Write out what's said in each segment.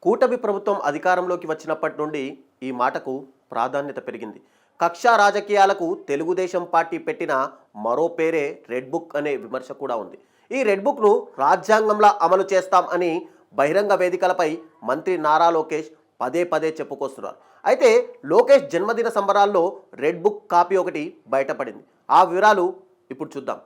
కూటమి ప్రభుత్వం అధికారంలోకి వచ్చినప్పటి నుండి ఈ మాటకు ప్రాధాన్యత పెరిగింది. కక్షా రాజకీయాలకు తెలుగుదేశం పార్టీ పెట్టిన మరో పేరే రెడ్ బుక్ అనే విమర్శ కూడా ఉంది. ఈ రెడ్ బుక్ను రాజ్యాంగంలా అమలు చేస్తాం అని బహిరంగ వేదికలపై మంత్రి నారా లోకేష్ పదే పదే చెప్పుకొస్తున్నారు. అయితే లోకేష్ జన్మదిన సంబరాల్లో రెడ్ బుక్ కాపీ ఒకటి బయటపడింది. ఆ వివరాలు ఇప్పుడు చూద్దాం.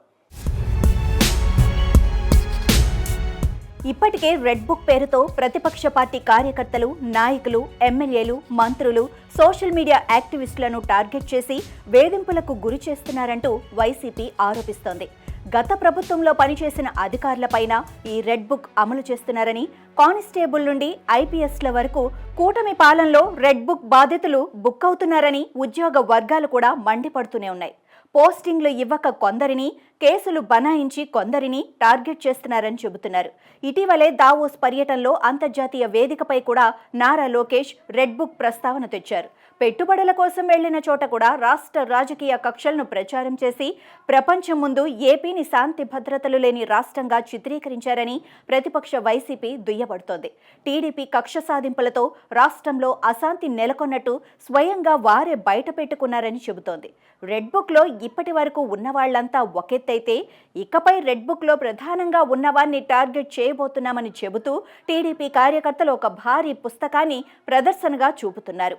ఇప్పటికే రెడ్ బుక్ పేరుతో ప్రతిపక్ష పార్టీ కార్యకర్తలు, నాయకులు, ఎమ్మెల్యేలు, మంత్రులు, సోషల్ మీడియా యాక్టివిస్టులను టార్గెట్ చేసి వేధింపులకు గురి చేస్తున్నారంటూ వైసీపీ ఆరోపిస్తోంది. గత ప్రభుత్వంలో పనిచేసిన అధికారులపైన ఈ రెడ్ బుక్ అమలు చేస్తున్నారని, కానిస్టేబుల్ నుండి ఐపీఎస్ల వరకు కూటమి పాలనలో రెడ్ బుక్ బాధితులు బుక్ అవుతున్నారని ఉద్యోగ వర్గాలు కూడా మండిపడుతూనే ఉన్నాయి. పోస్టింగ్లు ఇవ్వక కొందరిని, కేసులు బనాయించి కొందరిని టార్గెట్ చేస్తున్నారని చెబుతున్నారు. ఇటీవలే దావోస్ పర్యటనలో అంతర్జాతీయ వేదికపై కూడా నారా లోకేష్ రెడ్ బుక్ ప్రస్తావన తెచ్చారు. పెట్టుబడుల కోసం వెళ్లిన చోట కూడా రాష్ట్ర రాజకీయ కక్షలను ప్రచారం చేసి ప్రపంచం ముందు ఏపీని శాంతి భద్రతలు లేని రాష్ట్రంగా చిత్రీకరించారని ప్రతిపక్ష వైసీపీ దుయ్యబడుతోంది. టీడీపీ కక్ష సాధింపులతో రాష్ట్రంలో అశాంతి నెలకొన్నట్టు స్వయంగా వారే బయట పెట్టుకున్నారని చెబుతోంది. రెడ్ బుక్లో ఇప్పటి వరకు ఉన్నవాళ్లంతా ఒకెత్తైతే ఇకపై రెడ్ బుక్లో ప్రధానంగా ఉన్నవారిని టార్గెట్ చేయబోతున్నామని చెబుతూ టీడీపీ కార్యకర్తలు ఒక భారీ పుస్తకాన్ని ప్రదర్శనగా చూపుతున్నారు.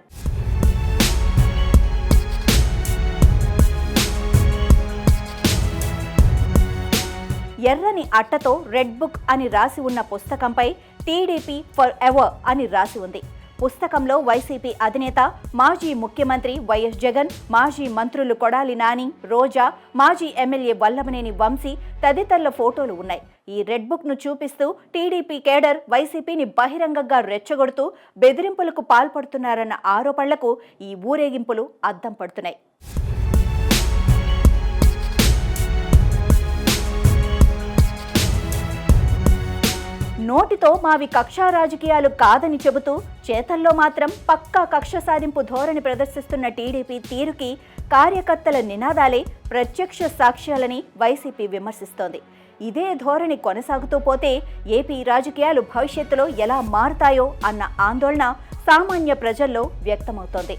ఎర్రని అట్టతో రెడ్ బుక్ అని రాసి ఉన్న పుస్తకంపై టీడీపీ ఫర్ ఎవర్ అని రాసి ఉంది. పుస్తకంలో వైసీపీ అధినేత, మాజీ ముఖ్యమంత్రి వైఎస్ జగన్, మాజీ మంత్రులు కొడాలి నాని, రోజా, మాజీ ఎమ్మెల్యే వల్లభనేని వంశీ తదితరుల ఫోటోలు ఉన్నాయి. ఈ రెడ్ బుక్ ను చూపిస్తూ టీడీపీ కేడర్ వైసీపీని బహిరంగంగా రెచ్చగొడుతూ బెదిరింపులకు పాల్పడుతున్నారన్న ఆరోపణలకు ఈ ఊరేగింపులు అద్దం పడుతున్నాయి. నోటితో మావి కక్షా రాజకీయాలు కాదని చెబుతూ చేతల్లో మాత్రం పక్కా కక్ష సాధింపు ధోరణి ప్రదర్శిస్తున్న టీడీపీ తీరుకి కార్యకర్తల నినాదాలే ప్రత్యక్ష సాక్ష్యాలని వైసీపీ విమర్శిస్తోంది. ఇదే ధోరణి కొనసాగుతూ పోతే ఏపీ రాజకీయాలు భవిష్యత్తులో ఎలా మారుతాయో అన్న ఆందోళన సామాన్య ప్రజల్లో వ్యక్తమవుతోంది.